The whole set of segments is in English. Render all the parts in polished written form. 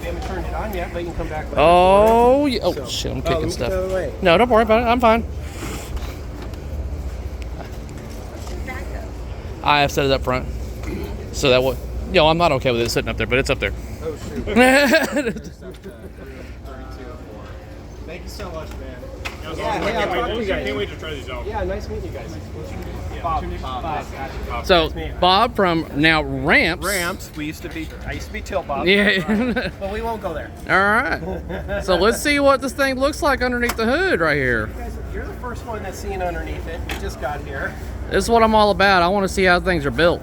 We haven't turned it on yet, but you can come back. Oh, yeah. Oh, shit, I'm kicking stuff. No, don't worry about it. I'm fine. I have set it up front. So that would, I'm not okay with it sitting up there, but it's up there. Oh, shoot. Thank you so much, man. I'll talk to you guys. Can't wait to try these out. Yeah, nice meeting you guys. Bob. So Bob from now Ramps. I used to be Tilt Bob. Yeah. But we won't go there. All right. So let's see what this thing looks like underneath the hood right here. You guys, you're the first one that's seen underneath it. We just got here. This is what I'm all about. I want to see how things are built.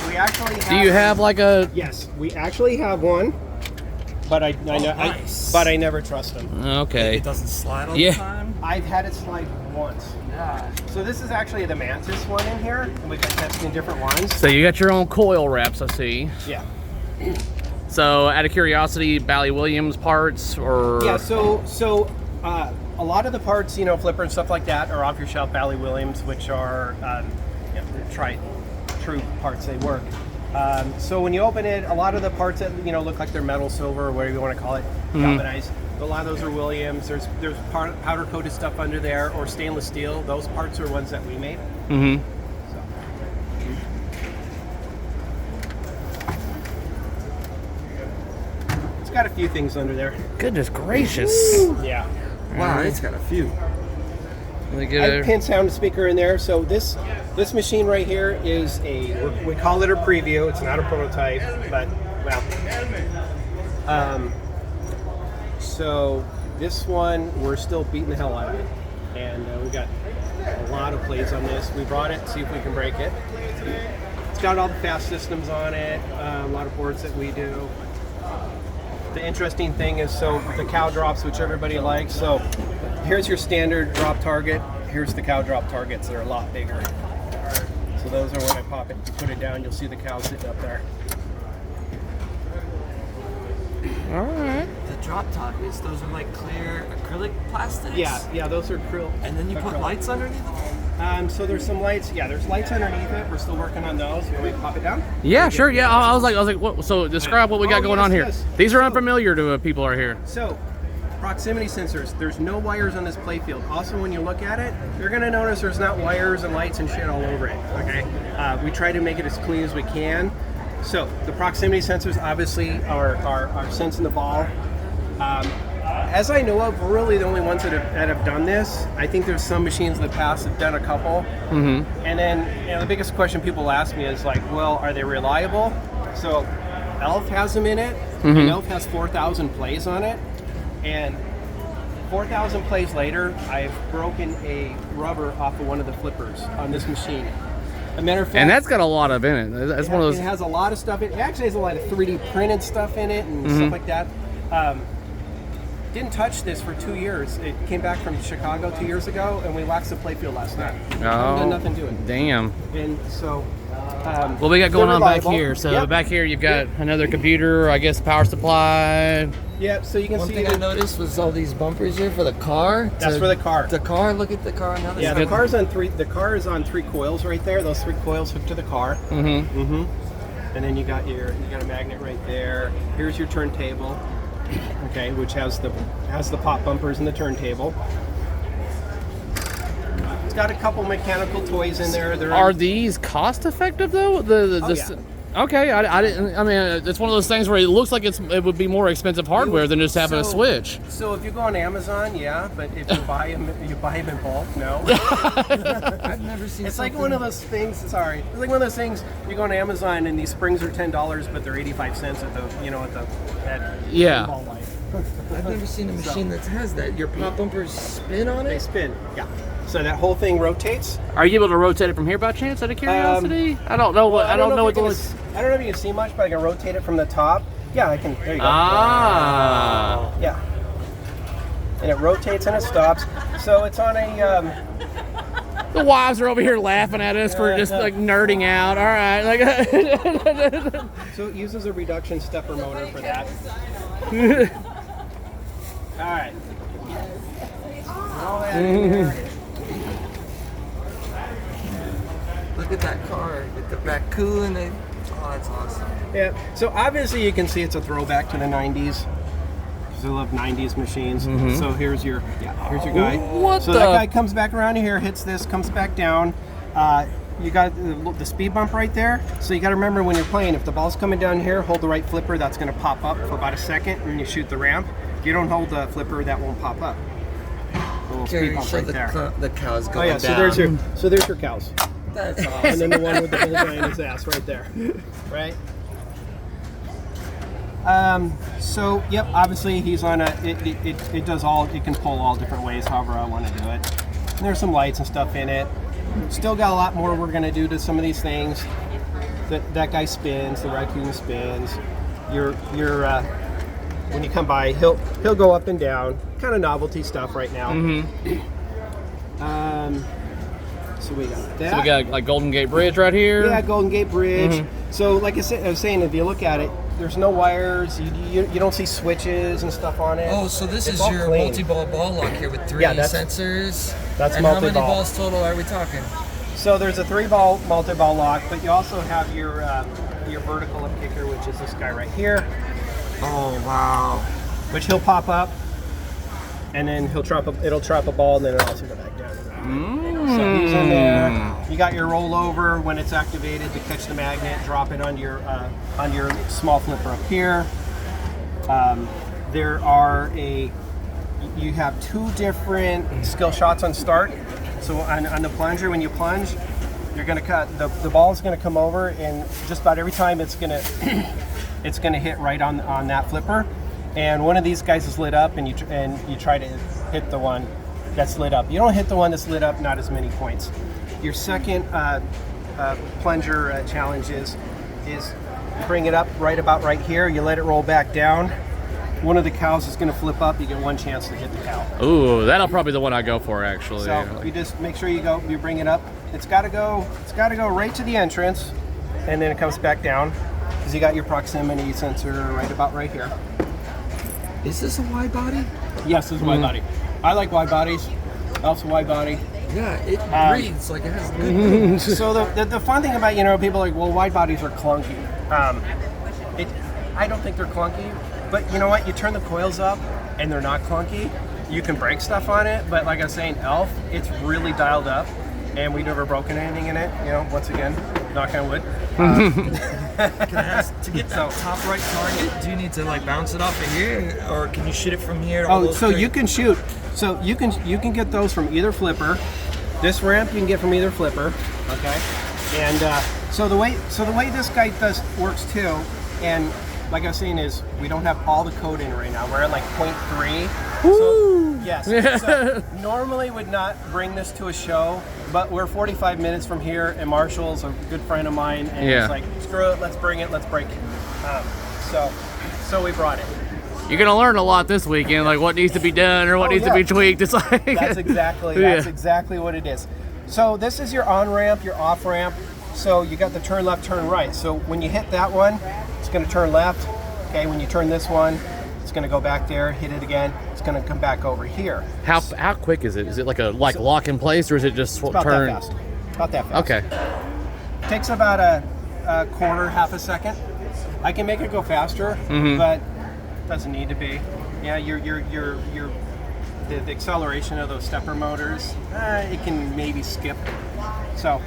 We actually have. Do you have like a? Yes, we actually have one, but I never trust them. Okay. It doesn't slide all the time? I've had it slide once. Yeah. So this is actually the Mantis one in here, and we've been testing different ones. So you got your own coil wraps, I see. Yeah. So out of curiosity, Bally Williams parts or? Yeah. So a lot of the parts, Flipper and stuff like that, are off your shelf Bally Williams, which are true parts. They work. So when you open it, a lot of the parts that look like they're metal, silver, or whatever you want to call it, galvanized. A lot of those are Williams. There's powder coated stuff under there, or stainless steel. Those parts are ones that we made. Mm-hmm. So. It's got a few things under there. Goodness gracious! Yeah. Wow, it's got a few. I have pin sound speaker in there. So this machine right here is we call it a preview. It's not a prototype, but so this one we're still beating the hell out of it, and we got a lot of plays on this. We brought it to see if we can break it. It's got all the fast systems on it, a lot of boards that we do. The interesting thing is, so the cow drops, which everybody likes. So here's your standard drop target. Here's the cow drop targets that are a lot bigger. So those are when I pop it, you put it down, you'll see the cow sitting up there. All right. The drop targets, those are like clear acrylic plastics? Yeah, those are acrylic. And then you put lights underneath them? So there's some lights. Yeah, there's lights underneath it. We're still working on those. You want me to pop it down? Yeah, sure. Yeah, I was like, what? So describe what we got going on here. Yes. These are unfamiliar to people are here. So, proximity sensors. There's no wires on this playfield. Also, when you look at it, you're gonna notice there's not wires and lights and shit all over it. Okay. We try to make it as clean as we can. So the proximity sensors obviously are sensing the ball. As I know of, we're really the only ones that have done this. I think there's some machines in the past that have done a couple. Mm-hmm. And then the biggest question people ask me is like, well, are they reliable? So ELF has them in it. Mm-hmm. And ELF has 4,000 plays on it. And 4,000 plays later, I've broken a rubber off of one of the flippers on this machine. A matter of fact, And that's got a lot of in it. That's one of those. It has a lot of stuff in it. It actually has a lot of 3D printed stuff in it and stuff like that. Didn't touch this for 2 years. It came back from Chicago 2 years ago, and we waxed the playfield last night. Done nothing to it. Damn. And so, What we got going on back reliable. here? So Yep. back here, you've got another computer, I guess, power supply. Yeah, so you can One see thing I that. noticed was all these bumpers here for the car. That's for the car. The car, look at the car now. Yeah, the car's on three. The car is on 3 coils right there. Those 3 coils hooked to the car. Mm-hmm. Mm-hmm. And then you got a magnet right there. Here's your turntable. Okay, which has the pop bumpers and the turntable. It's got a couple mechanical toys in there. Are these cost effective though? Yeah. Okay, I didn't. I mean, it's one of those things where it looks like it would be more expensive hardware than just having a switch. So if you go on Amazon, yeah, but if you buy them in bulk, no. I've never seen. It's like one of those things. Sorry, it's like one of those things. You go on Amazon and these springs are $10, but they're 85 cents at Yeah. Pinball Life. I've never seen a machine that has that. Your pop bumpers spin on They it. spin, yeah. So that whole thing rotates. Are you able to rotate it from here by chance? Out of curiosity, I don't know what. I don't know what the. I don't know if you can see much, but I can rotate it from the top. Yeah, I can. There you go. Ah. Yeah. And it rotates and it stops. So it's on a The wives are over here laughing at us for just like nerding out. All right, like. So it uses a reduction stepper motor for that. All right. All that in there. Look at that car with the raccoon. Oh, that's awesome. Yeah. So obviously you can see it's a throwback to the 90s. I love 90s machines. So here's your guy. What so the? that guy comes back around here, hits this, comes back down. You got the speed bump right there. So you got to remember when you're playing, if the ball's coming down here, hold the right flipper. That's going to pop up for about a second, and you shoot the ramp. If you don't hold the flipper, that won't pop up. A little speed bump right there. The cow's Oh going yeah. down. So there's your cows, That's awesome. and then the one with the bullseye in his ass right there, right? So yep, obviously he's on a, it does all, it can pull all different ways, however I want to do it. And there's some lights and stuff in it. Still got a lot more we're going to do to some of these things. That guy spins, the raccoon spins. When you come by, he'll go up and down. Kind of novelty stuff right now. So we got that. So we got like Golden Gate Bridge right here. Yeah, Golden Gate Bridge. So like I was saying, if you look at it, there's no wires. You don't see switches and stuff on it. Oh, so this It's is all your clean. multi-ball ball lock here with 3 Yeah, that's- sensors. that's and how many multi-ball. balls total are we talking? So there's a 3-ball multi-ball lock, but you also have your vertical up kicker, which is this guy right here, Oh, wow. which he'll pop up, and then it'll trap a ball, and then it'll also go back down. So he's in there. You got your rollover when it's activated to catch the magnet, drop it on your small flipper up here. You have 2 different skill shots on start. So on the plunger, when you plunge, you're gonna cut the ball is gonna come over, and just about every time it's gonna hit right on that flipper. And one of these guys is lit up, and you try to hit the one that's lit up. You don't hit the one that's lit up, not as many points. Your second plunger challenge is you bring it up about right here. You let it roll back down. One of the cows is going to flip up. You get 1 chance to hit the cow. Ooh, that'll probably be the one I go for actually. So you just make sure you bring it up. It's got to go right to the entrance, and then it comes back down because you got your proximity sensor right here. Is this a wide body? Yes, this is wide body. I like wide bodies. Also wide body. Yeah, it reads like it has good. So the fun thing about, people are like, well, wide bodies are clunky. I don't think they're clunky, but you know what? You turn the coils up and they're not clunky. You can break stuff on it, but like I was saying, Elf, it's really dialed up, and we've never broken anything in it. Once again, knock on wood. Can I ask, to get that top right target, do you need to like bounce it off of here, or can you shoot it from here? So you can shoot. So you can get those from either flipper. This ramp you can get from either flipper. Okay. And so the way this guy works too, and like I was saying, is we don't have all the code in right now. We're at like 0.3. So, yes. So normally would not bring this to a show, but we're 45 minutes from here, and Marshall's a good friend of mine, and he's like, screw it, let's bring it, let's break it. So we brought it. You're gonna learn a lot this weekend, like what needs to be done or what needs to be tweaked. It's like that's exactly what it is. So this is your on ramp, your off ramp. So you got the turn left, turn right. So when you hit that one, it's going to turn left. Okay, when you turn this one, it's going to go back there, hit it again. It's going to come back over here. How quick is it? Is it like lock in place, or is it just About turn? that fast. About that fast. Okay. Takes about a quarter, half a second. I can make it go faster, but doesn't need to be. Yeah, the acceleration of those stepper motors, it can maybe skip. So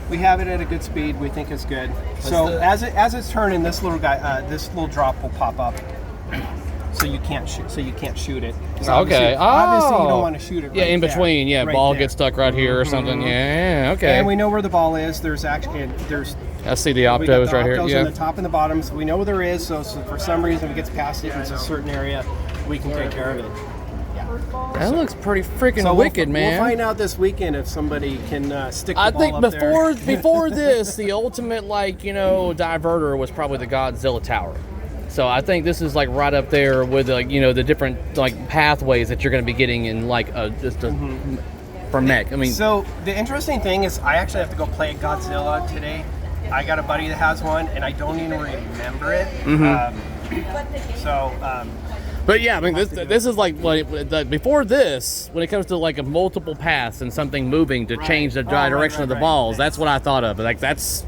we have it at a good speed. We think it's good. So as it's turning, this little guy, this little drop will pop up. So you can't shoot. So you can't shoot it. Okay. Obviously, you don't want to shoot it. Yeah, right in between. there, Yeah, right ball there. gets stuck right here or something. Yeah. Okay. And we know where the ball is. There's I see the we got the optos right here. optos Yeah. on the top and the bottom, so we know where there is. So for some reason, if it gets past it into a certain area, we can take care of it. That looks pretty freaking So wicked, man. We'll find out this weekend if somebody can stick the I ball think up there. before this, the ultimate diverter was probably the Godzilla Tower. So I think this is like right up there with the different pathways that you're going to be getting in for mech? I mean, So the interesting thing is, I actually have to go play Godzilla today. I got a buddy that has one, and I don't even remember it. but yeah, I mean, this is like before this, when it comes to like a multiple paths and something moving to change the direction of the balls. That's what I thought of. Like that's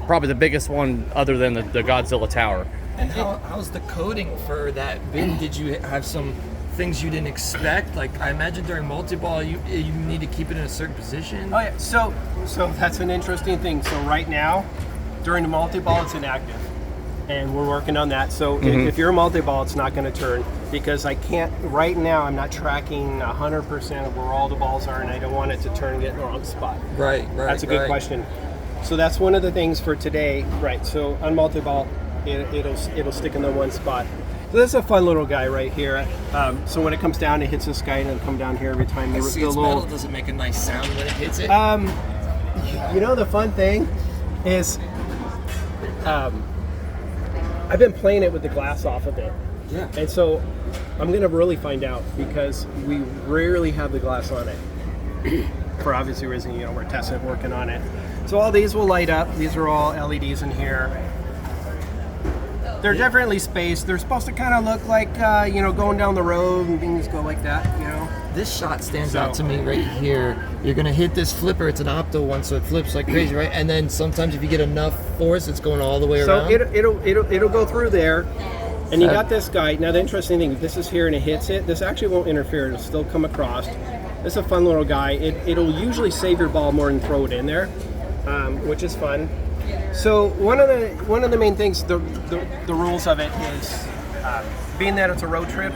probably the biggest one other than the Godzilla tower. And how's the coding for that bin? Did you have some things you didn't expect? Like, I imagine during multi-ball, you need to keep it in a certain position. Oh yeah, so that's an interesting thing. So right now, during the multi-ball, it's inactive, and we're working on that. So if you're a multi-ball, it's not going to turn, because I can't, right now, I'm not tracking 100% of where all the balls are, and I don't want it to turn and get in the wrong spot. Right. That's a good question. So that's one of the things for today, right? So on multi-ball, it'll stick in the one spot. So this is a fun little guy right here. So when it comes down, it hits this guy, and it'll come down here every time. I see it's metal. Does it make a nice sound when it hits it? You know, the fun thing is, I've been playing it with the glass off of it. Yeah. And so I'm gonna really find out, because we rarely have the glass on it. For obvious reasons, you know, we're testing, working on it. So all these will light up. These are all LEDs in here. They're definitely spaced. They're supposed to kind of look like, you know, going down the road and things go like that, you know. This shot stands out to me right here. You're gonna hit this flipper. It's an opto one, so it flips like crazy, right? And then sometimes if you get enough force, it's going all the way around. So it'll go through there. And you got this guy. Now the interesting thing, this is here and it hits it. This actually won't interfere. It'll still come across. This is a fun little guy. It'll usually save your ball more than throw it in there, which is fun. So one of the main things, the rules of it is, being that it's a road trip,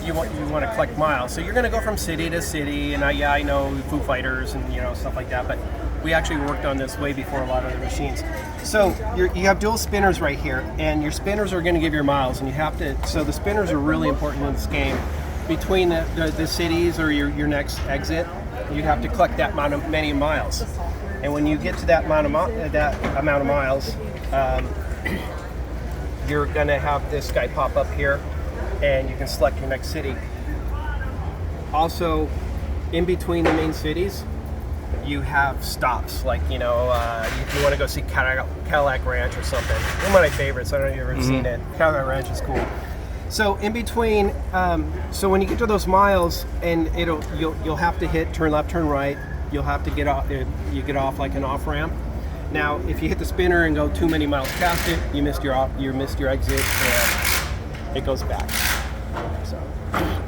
you want to collect miles. So you're going to go from city to city, and I know Foo Fighters and, you know, stuff like that. But we actually worked on this way before a lot of the machines. So you have dual spinners right here, and your spinners are going to give your miles, and you have to. So the spinners are really important in this game. Between the cities or your next exit, you have to collect that many miles. And when you get to that amount of miles, you're going to have this guy pop up here, and you can select your next city. Also, in between the main cities, you have stops. Like, you know, if you want to go see Cadillac Ranch or something. One of my favorites. I don't know if you've ever seen it. Cadillac Ranch is cool. So in between, so when you get to those miles, and you'll have to hit turn left, turn right. You'll have to get off. You get off like an off ramp. Now, if you hit the spinner and go too many miles past it, you missed your exit, and it goes back. So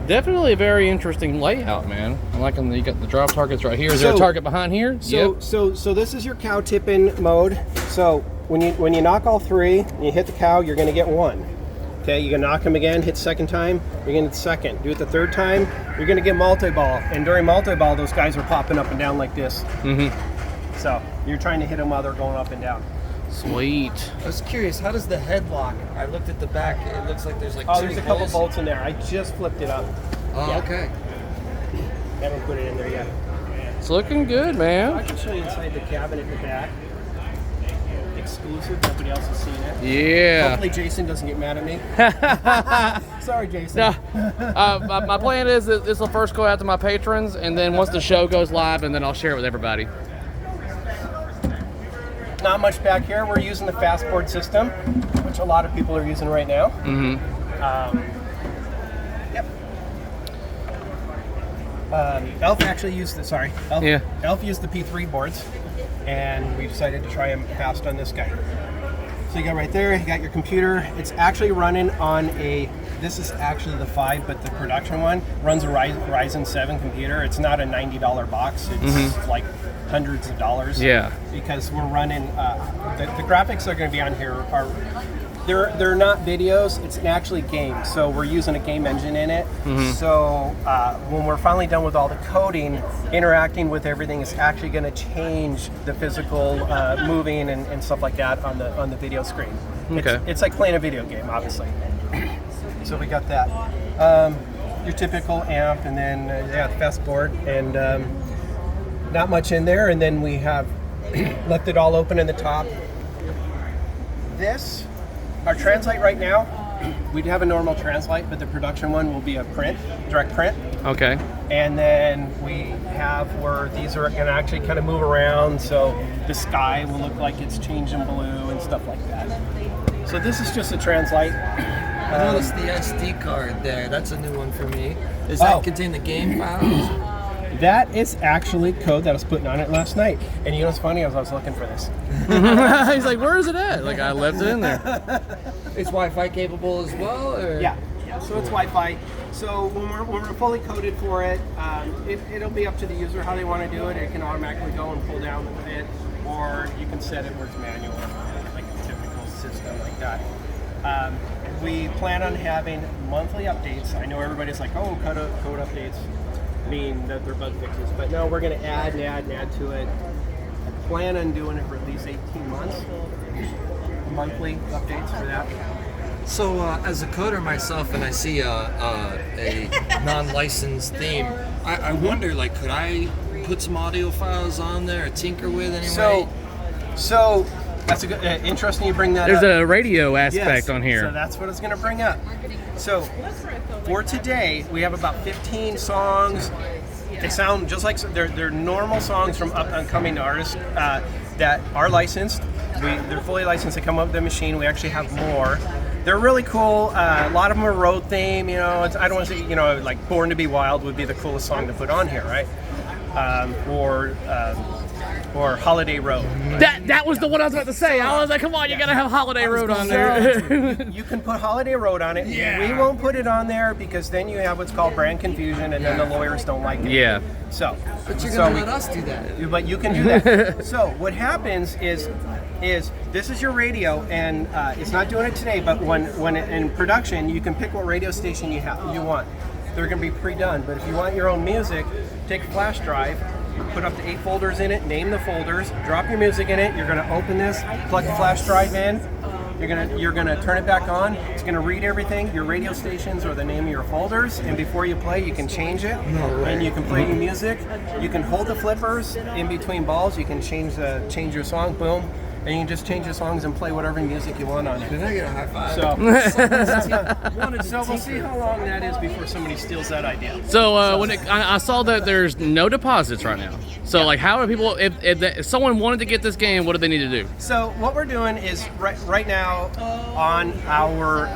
Definitely a very interesting layout, man. I'm liking you got the drop targets right here. Is there a target behind here? So this is your cow tipping mode. So when you knock all three, and you hit the cow, you're going to get one. Okay, you're gonna knock them again, hit second time, you're gonna hit second. Do it the third time, you're gonna get multi-ball. And during multi-ball, those guys are popping up and down like this. So you're trying to hit them while they're going up and down. Sweet. I was curious, how does the head lock? I looked at the back, it looks like there's like two there's a couple holes. bolts in there. I just flipped it up. Oh, Yeah. okay. Haven't put it in there yet. It's looking good, I man. can show you inside the cabin at the back. Exclusive, nobody else has seen it. Yeah. Hopefully Jason doesn't get mad at me. Sorry, Jason. No, my plan is that this will first go out to my patrons, and then once the show goes live, and then I'll share it with everybody. Not much back here. We're using the fastboard system, which a lot of people are using right now. Yep. Elf actually used the Elf used the P3 boards, and we decided to try them fast on this guy. So you got right there, you got your computer. It's actually running on this is actually the 5, but the production one runs a Ryzen 7 computer. It's not a $90 box. It's like hundreds of dollars. Yeah. Because we're running, the graphics that are going to be on here are, they're not videos, it's an actually game. So we're using a game engine in it. So when we're finally done with all the coding, interacting with everything is actually going to change the physical moving and stuff like that on the video screen. Okay. It's like playing a video game, obviously. So we got that. Your typical amp, and then the fastboard, and not much in there. And then we have left it all open in the top. Our translate right now we'd have a normal translite, but the production one will be a print, direct print. Okay. And then we have where these are going to actually kind of move around, so the sky will look like it's changing blue and stuff like that. So this is just a translite. I noticed the SD card there. That's a new one for me. Does that contain the game files? That is actually code that I was putting on it last night. And you know what's funny? I was looking for this. He's like, where is it at? Like, I left it in there. It's Wi-Fi capable as well? Or? Yeah. So it's Wi-Fi. So when we're fully coded for it, it'll be up to the user how they want to do it. It can automatically go and pull down the bit, or you can set it where it's manual, like a typical system like that. We plan on having monthly updates. I know everybody's like, oh, code updates mean that they're bug fixes, but no, we're going to add and add and add to it. I plan on doing it for at least 18 months. Monthly updates for that. So as a coder myself, and I see a non-licensed theme, I wonder, like, could I put some audio files on there or tinker with anyway? So that's a good, interesting you bring that There's up. a radio aspect on here. So that's what it's going to bring up. So for today, we have about 15 songs. They sound just like they're normal songs from up and coming artists that are licensed. They're fully licensed to come up with the machine. We actually have more. They're really cool. A lot of them are road theme. You know, I don't want to say, you know, like "Born to Be Wild" would be the coolest song to put on here, right? Or "Holiday Road." That was the one I was about to say. I was like, come on, you gotta have Holiday Road on there. You can put Holiday Road on it. Yeah. We won't put it on there because then you have what's called brand confusion, and then the lawyers don't like it. Yeah. So, But you're going to let us do that. But you can do that. So what happens is this is your radio, and it's not doing it today. But when in production, you can pick what radio station you want. They're going to be pre-done. But if you want your own music, take a flash drive. Put up to 8 folders in it, name the folders, drop your music in it, you're gonna open this, plug the flash drive in, you're gonna turn it back on, it's gonna read everything, your radio stations or the name of your folders, and before you play you can change it, and you can play your music, you can hold the flippers in between balls, you can change your song, boom, and you can just change the songs and play whatever music you want on it. Can I get a high five? So we'll see how long that is before somebody steals that idea. So I saw that there's no deposits right now. So like, how are people? If someone wanted to get this game, what do they need to do? So what we're doing is right now on our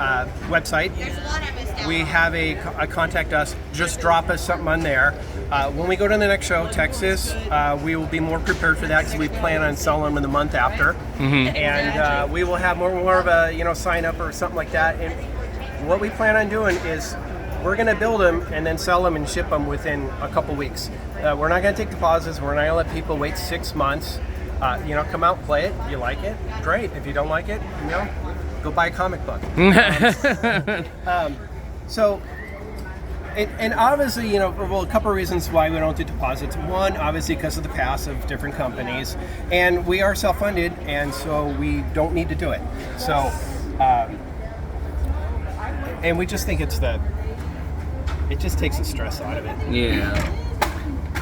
website, we have a contact us. Just drop us something on there. When we go to the next show, Texas, we will be more prepared for that because we plan on selling them in the month after, and we will have more of a sign up or something like that. And what we plan on doing is we're going to build them and then sell them and ship them within a couple weeks. We're not going to take deposits. We're not going to let people wait 6 months. Come out, play it. If you like it, great. If you don't like it, go buy a comic book. So, and obviously, a couple of reasons why we don't do deposits. One, obviously, because of the past of different companies, and we are self-funded, and so we don't need to do it. So, and we just think it just takes the stress out of it. Yeah.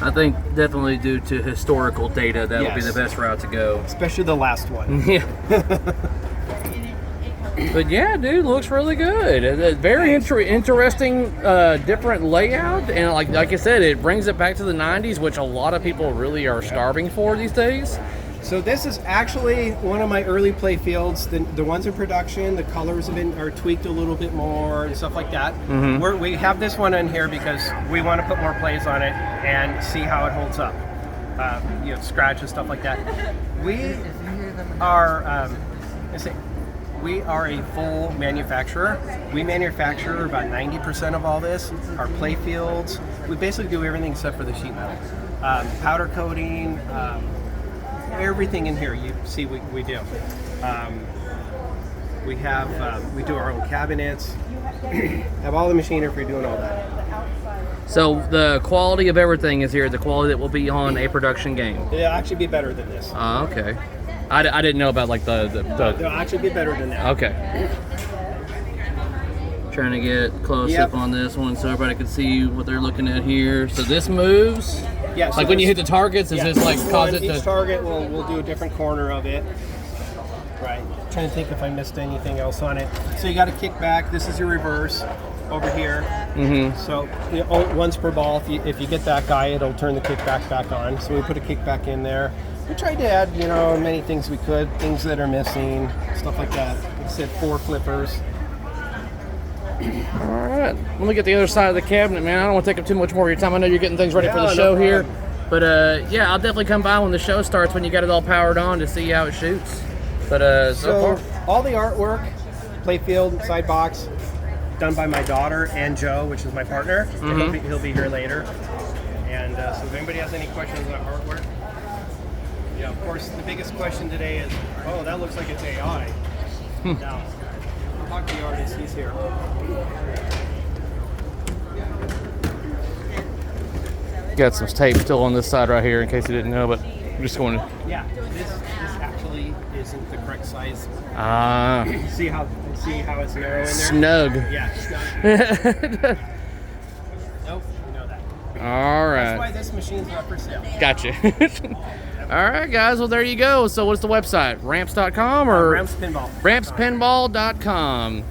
I think definitely due to historical data, that would be the best route to go. Especially the last one. Yeah. But yeah, dude, looks really good. Very interesting, different layout, and like I said, it brings it back to the '90s, which a lot of people really are starving for these days. So this is actually one of my early play fields. The ones in production, the colors are tweaked a little bit more and stuff like that. We have this one in here because we want to put more plays on it and see how it holds up. Scratch and stuff like that. We are, we are a full manufacturer. We manufacture about 90% of all this. Our play fields, we basically do everything except for the sheet metal. Powder coating, everything in here you see we do. We do our own cabinets, have all the machinery for doing all that. So the quality of everything is here, the quality that will be on a production game. It'll actually be better than this. Okay. I didn't know about like the It'll actually be better than that. Okay. Trying to get close up on this one so everybody can see what they're looking at here. So this moves. Yeah. So like when you hit the targets, is this like cause it each to? target we'll do a different corner of it. Right. Trying to think if I missed anything else on it. So you got a kickback. This is your reverse over here. So once per ball, if you get that guy, it'll turn the kickback back on. So we put a kickback in there. We tried to add, many things we could, things that are missing, stuff like that. Like I said, 4 flippers. All right, let me get the other side of the cabinet, man. I don't want to take up too much more of your time. I know you're getting things ready for the show here. But yeah, I'll definitely come by when the show starts, when you got it all powered on, to see how it shoots. But so far, all the artwork, playfield, side box, done by my daughter and Joe, which is my partner. He'll be here later. And so if anybody has any questions about artwork, yeah, of course, the biggest question today is, oh, that looks like it's AI. Now, talk to the artist. He's here. got some tape still on this side right here, in case you didn't know. But I'm just going to. Yeah, this actually isn't the correct size. See how it's narrow in there? Snug. Yeah, snug. Nope, you know that. All right. That's why this machine's not for sale. Gotcha. All right, guys. Well, there you go. So what's the website? Ramps.com or? Ramps Pinball. Rampspinball.com.